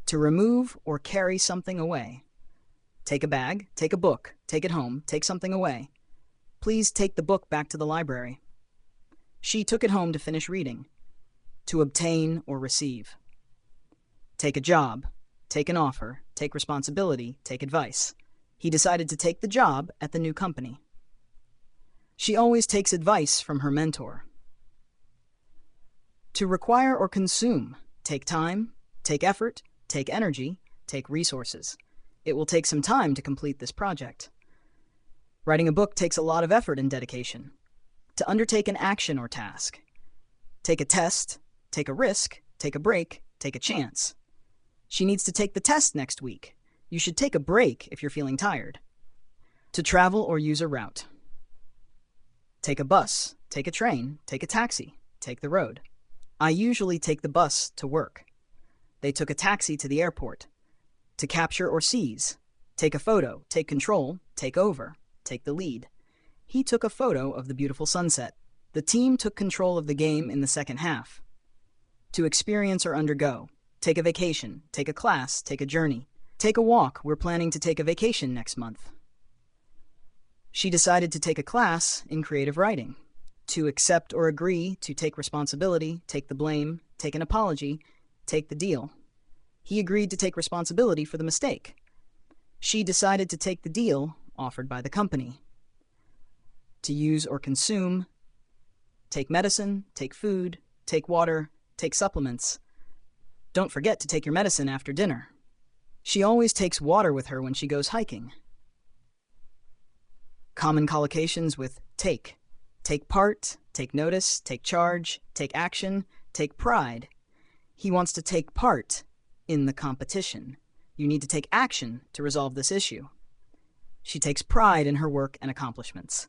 To remove or carry something away. Take a bag, take a book, take it home, take something away. Please take the book back to the library. She took it home to finish reading. To obtain or receive. Take a job, take an offer, take responsibility, take advice. He decided to take the job at the new company. She always takes advice from her mentor. To require or consume. Take time, take effort, take energy, take resources. It will take some time to complete this project. Writing a book takes a lot of effort and dedication. To undertake an action or task. Take a test, take a risk, take a break, take a chance. She needs to take the test next week. You should take a break if you're feeling tired. To travel or use a route. Take a bus, take a train, take a taxi, take the road. I usually take the bus to work. They took a taxi to the airport. To capture or seize. Take a photo, take control, take over, take the lead. He took a photo of the beautiful sunset. The team took control of the game in the second half. To experience or undergo. Take a vacation, take a class, take a journey. Take a walk, we're planning to take a vacation next month. She decided to take a class in creative writing. To accept or agree, to take responsibility, take the blame, take an apology, take the deal. He agreed to take responsibility for the mistake. She decided to take the deal offered by the company. To use or consume. Take medicine, take food, take water, take supplements. Don't forget to take your medicine after dinner. She always takes water with her when she goes hiking. Common collocations with take. Take part, take notice, take charge, take action, take pride. He wants to take part in the competition. You need to take action to resolve this issue. She takes pride in her work and accomplishments.